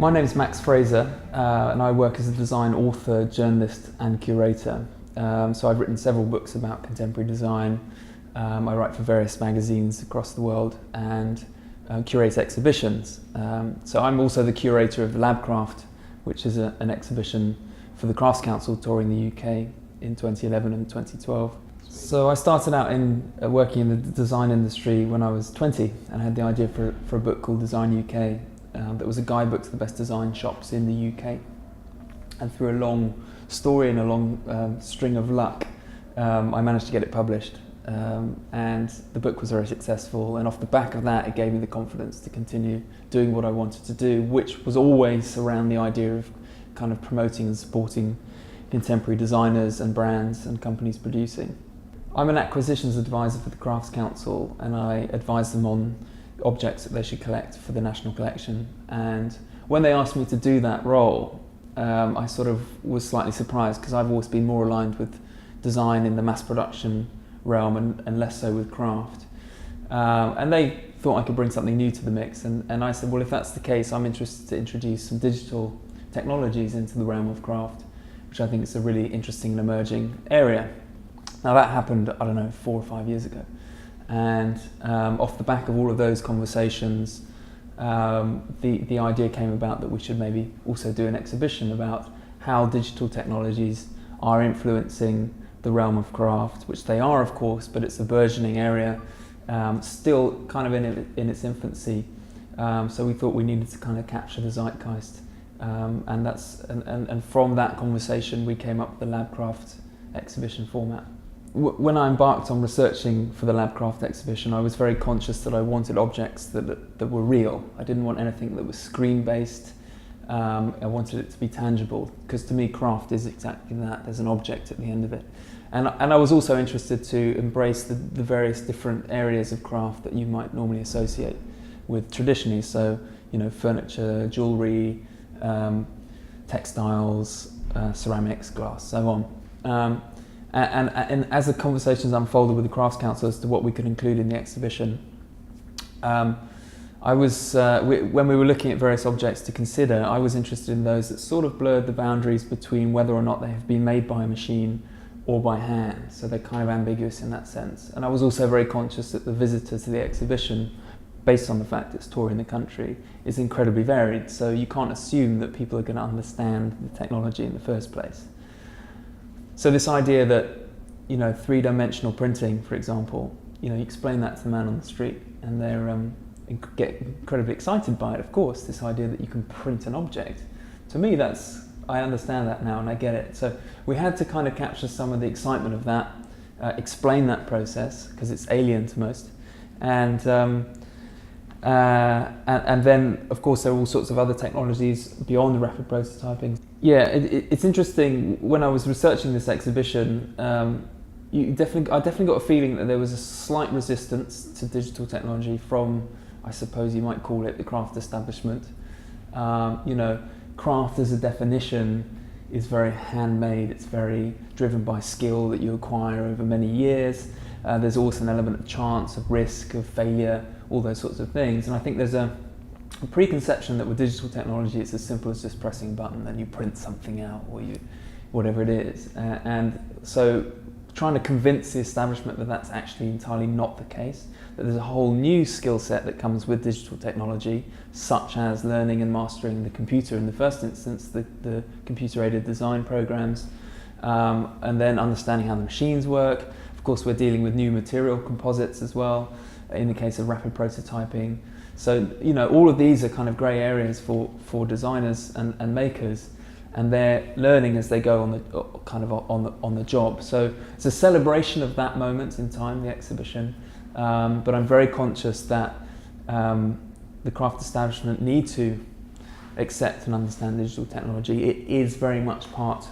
My name's Max Fraser, and I work as a design author, journalist and curator. So I've written several books about contemporary design. I write for various magazines across the world and curate exhibitions. So I'm also the curator of the Labcraft, which is an exhibition for the Crafts Council touring the UK in 2011 and 2012. So I started out working in the design industry when I was 20 and had the idea for a book called Design UK. That was a guidebook to the best design shops in the UK. And through a long story and a long string of luck, I managed to get it published. And the book was very successful, and off the back of that it gave me the confidence to continue doing what I wanted to do, which was always around the idea of kind of promoting and supporting contemporary designers and brands and companies producing. I'm an acquisitions advisor for the Crafts Council, and I advise them on objects that they should collect for the National Collection. And when they asked me to do that role, I sort of was slightly surprised, because I've always been more aligned with design in the mass production realm and less so with craft. And they thought I could bring something new to the mix, and I said, well, if that's the case, I'm interested to introduce some digital technologies into the realm of craft, which I think is a really interesting and emerging area. Now that happened, I don't know, 4 or 5 years ago. And off the back of all of those conversations, the idea came about that we should maybe also do an exhibition about how digital technologies are influencing the realm of craft, which they are, of course, but it's a burgeoning area, still kind of in its infancy. So we thought we needed to kind of capture the zeitgeist, and from that conversation we came up with the Labcraft exhibition format. When I embarked on researching for the Labcraft exhibition, I was very conscious that I wanted objects that were real. I didn't want anything that was screen-based. I wanted it to be tangible, because to me craft is exactly that. There's an object at the end of it. And I was also interested to embrace the various different areas of craft that you might normally associate with traditionally. So, you know, furniture, jewellery, textiles, ceramics, glass, so on. And as the conversations unfolded with the Crafts Council as to what we could include in the exhibition, when we were looking at various objects to consider, I was interested in those that sort of blurred the boundaries between whether or not they have been made by a machine or by hand. So they're kind of ambiguous in that sense. And I was also very conscious that the visitor to the exhibition, based on the fact it's touring the country, is incredibly varied. So you can't assume that people are going to understand the technology in the first place. So this idea that, you know, three-dimensional printing, for example, you know, you explain that to the man on the street and they're get incredibly excited by it, of course, this idea that you can print an object. To me, I understand that now and I get it. So we had to kind of capture some of the excitement of that, explain that process, because it's alien to most. And then, of course, there are all sorts of other technologies beyond the rapid prototyping. Yeah, it's interesting. When I was researching this exhibition, I definitely got a feeling that there was a slight resistance to digital technology from, I suppose you might call it, the craft establishment. You know, craft as a definition is very handmade. It's very driven by skill that you acquire over many years. There's also an element of chance, of risk, of failure, all those sorts of things. And I think there's a preconception that with digital technology it's as simple as just pressing a button and you print something out, or whatever it is. And so trying to convince the establishment that that's actually entirely not the case, that there's a whole new skill set that comes with digital technology, such as learning and mastering the computer in the first instance, the computer-aided design programs, and then understanding how the machines work. Of course, we're dealing with new material composites as well, in the case of rapid prototyping. So, you know, all of these are kind of grey areas for designers and makers, and they're learning as they go on the job. So it's a celebration of that moment in time, the exhibition. But I'm very conscious that the craft establishment need to accept and understand digital technology. It is very much part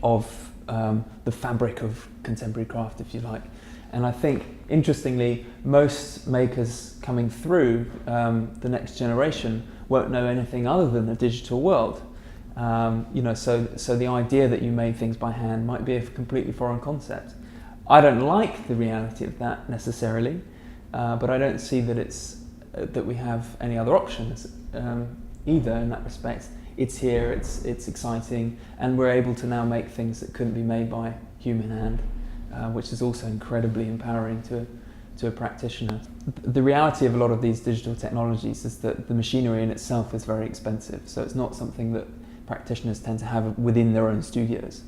of the fabric of contemporary craft, if you like. And I think, interestingly, most makers coming through the next generation won't know anything other than the digital world. You know, so the idea that you made things by hand might be a completely foreign concept. I don't like the reality of that necessarily, but I don't see that that we have any other options. either in that respect. It's here, it's exciting, and we're able to now make things that couldn't be made by human hand, which is also incredibly empowering to a practitioner. The reality of a lot of these digital technologies is that the machinery in itself is very expensive, so it's not something that practitioners tend to have within their own studios.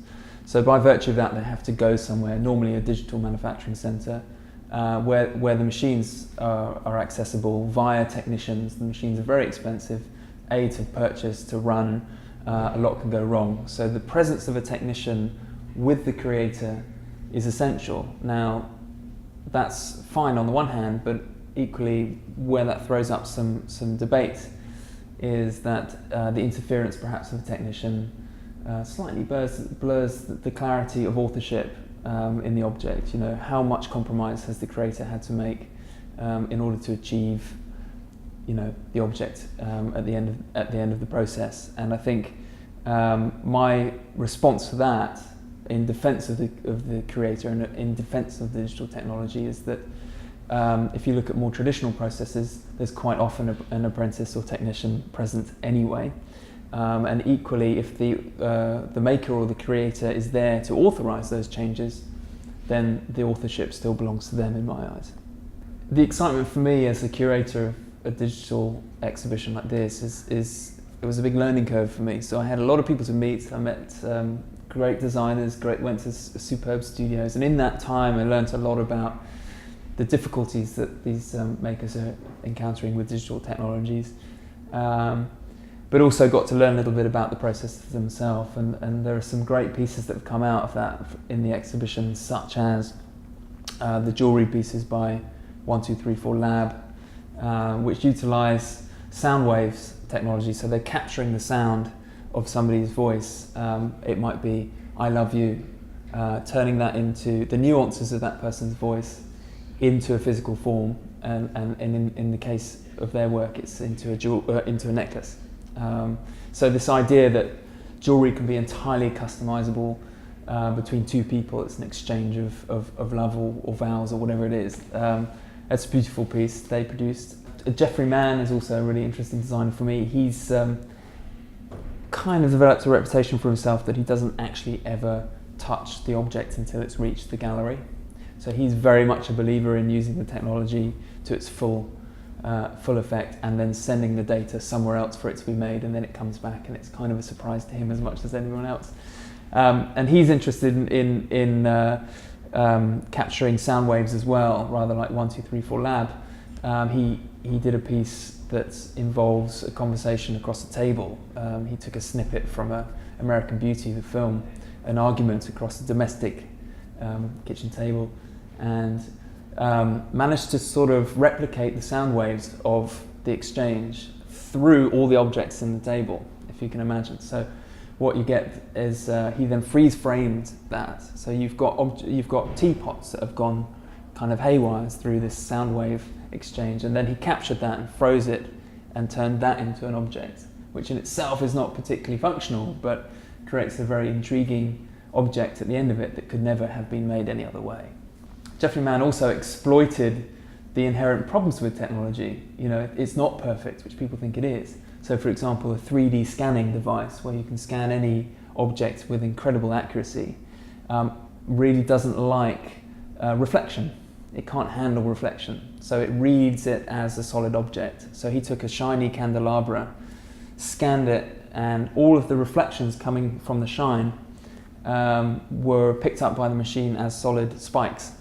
So by virtue of that, they have to go somewhere, normally a digital manufacturing centre, where the machines are accessible via technicians. The machines are very expensive, to purchase, to run. A lot can go wrong. So the presence of a technician with the creator is essential. Now, that's fine on the one hand, but equally where that throws up some debate is that the interference perhaps of the technician slightly blurs the clarity of authorship in the object. You know, how much compromise has the creator had to make in order to achieve, you know, the object at the end of the process. And I think my response to that, in defence of the creator and in defence of digital technology, is that if you look at more traditional processes, there's quite often an apprentice or technician present anyway. And equally, if the maker or the creator is there to authorise those changes, then the authorship still belongs to them in my eyes. The excitement for me as a curator of a digital exhibition like this is it was a big learning curve for me. So I had a lot of people to meet. I met great designers, went to superb studios, and in that time I learned a lot about the difficulties that these makers are encountering with digital technologies. But also got to learn a little bit about the processes themselves, and there are some great pieces that have come out of that in the exhibition, such as the jewellery pieces by 1234 Lab, which utilise sound waves technology, so they're capturing the sound of somebody's voice. It might be "I love you," turning that into the nuances of that person's voice into a physical form, and in the case of their work, it's into a necklace. So this idea that jewellery can be entirely customizable between two people, it's an exchange of love or vows or whatever it is. It's a beautiful piece they produced. Geoffrey Mann is also a really interesting designer for me. He's kind of developed a reputation for himself that he doesn't actually ever touch the object until it's reached the gallery. So he's very much a believer in using the technology to its full effect, and then sending the data somewhere else for it to be made, and then it comes back, and it's kind of a surprise to him as much as anyone else. And he's interested in capturing sound waves as well, rather like 1234 Lab. He did a piece that involves a conversation across a table. He took a snippet from American Beauty, the film, an argument across a domestic kitchen table, and managed to sort of replicate the sound waves of the exchange through all the objects in the table, if you can imagine. So what you get is he then freeze-framed that. So you've got teapots that have gone kind of haywire through this sound wave exchange, and then he captured that and froze it and turned that into an object, which in itself is not particularly functional, but creates a very intriguing object at the end of it that could never have been made any other way. Geoffrey Mann also exploited the inherent problems with technology. You know, it's not perfect, which people think it is. So for example, a 3D scanning device where you can scan any object with incredible accuracy really doesn't like reflection. It can't handle reflection. So it reads it as a solid object. So he took a shiny candelabra, scanned it, and all of the reflections coming from the shine were picked up by the machine as solid spikes.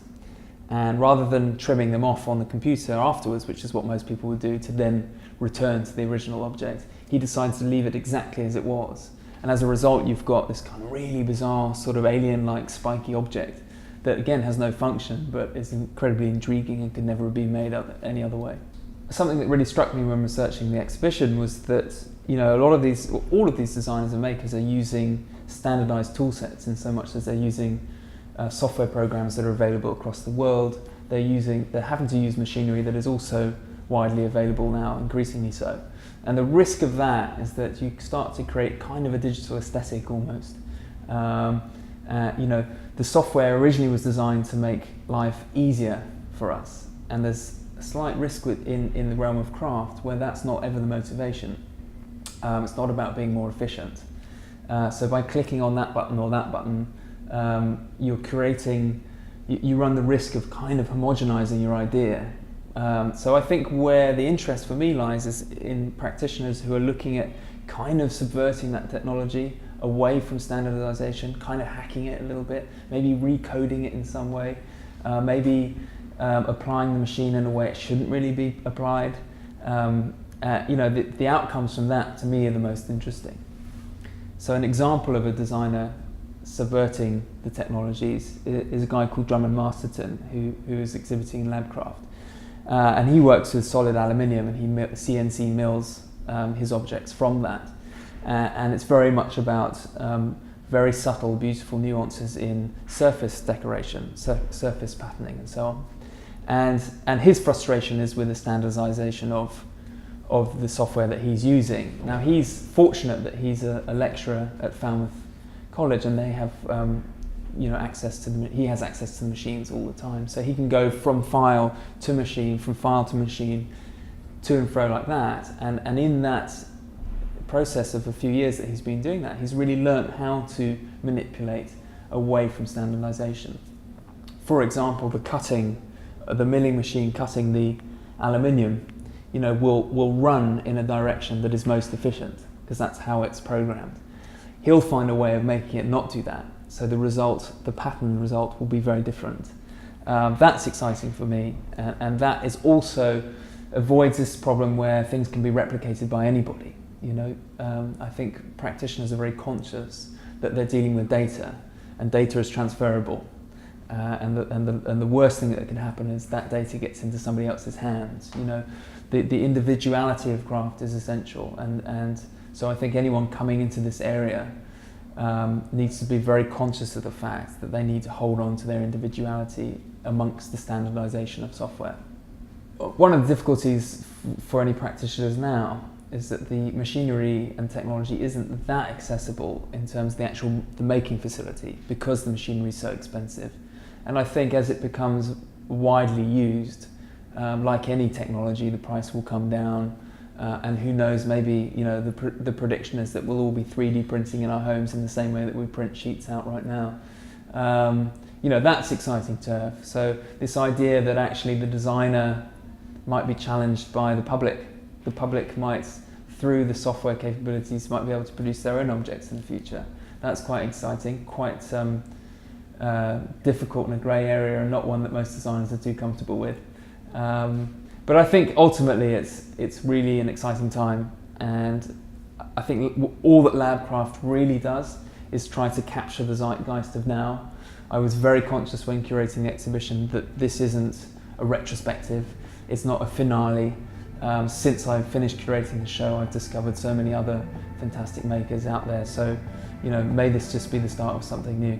And rather than trimming them off on the computer afterwards, which is what most people would do to then return to the original object, he decided to leave it exactly as it was. And as a result, you've got this kind of really bizarre sort of alien-like spiky object that again has no function, but is incredibly intriguing and could never have been made any other way. Something that really struck me when researching the exhibition was that, you know, all of these designers and makers are using standardized tool sets in so much as they're using software programs that are available across the world. They're having to use machinery that is also widely available now, increasingly so. And the risk of that is that you start to create kind of a digital aesthetic almost. You know, the software originally was designed to make life easier for us, and there's a slight risk in the realm of craft where that's not ever the motivation. It's not about being more efficient. So by clicking on that button or that button, you're creating, you run the risk of kind of homogenizing your idea. So I think where the interest for me lies is in practitioners who are looking at kind of subverting that technology away from standardization, kind of hacking it a little bit, maybe recoding it in some way, maybe applying the machine in a way it shouldn't really be applied. The outcomes from that to me are the most interesting. So an example of a designer subverting the technologies is a guy called Drummond Masterton, who is exhibiting in Labcraft. And he works with solid aluminium, and he CNC mills his objects from that. And it's very much about very subtle, beautiful nuances in surface decoration, surface patterning, and so on. And his frustration is with the standardization of the software that he's using. Now, he's fortunate that he's a lecturer at Falmouth College, and they have access to he has access to the machines all the time, so he can go from file to machine, from file to machine, to and fro like that. And in that process of a few years that he's been doing that, he's really learnt how to manipulate away from standardization. For example, the milling machine cutting the aluminium, will run in a direction that is most efficient, because that's how it's programmed. He'll find a way of making it not do that, so the pattern result will be very different. That's exciting for me, and that is also avoids this problem where things can be replicated by anybody. I think practitioners are very conscious that they're dealing with data, and data is transferable. And the worst thing that can happen is that data gets into somebody else's hands. The individuality of craft is essential, and so I think anyone coming into this area needs to be very conscious of the fact that they need to hold on to their individuality amongst the standardization of software. One of the difficulties for any practitioners now is that the machinery and technology isn't that accessible in terms of the making facility, because the machinery is so expensive. And I think as it becomes widely used, like any technology, the price will come down, and who knows, maybe the prediction is that we'll all be 3D printing in our homes in the same way that we print sheets out right now. That's exciting turf. So this idea that actually the designer might be challenged by the public might, through the software capabilities, might be able to produce their own objects in the future. That's quite exciting, quite difficult in a grey area, and not one that most designers are too comfortable with. But I think ultimately it's really an exciting time, and I think all that Labcraft really does is try to capture the zeitgeist of now. I was very conscious when curating the exhibition that this isn't a retrospective, it's not a finale. Since I've finished curating the show, I've discovered so many other fantastic makers out there, so may this just be the start of something new.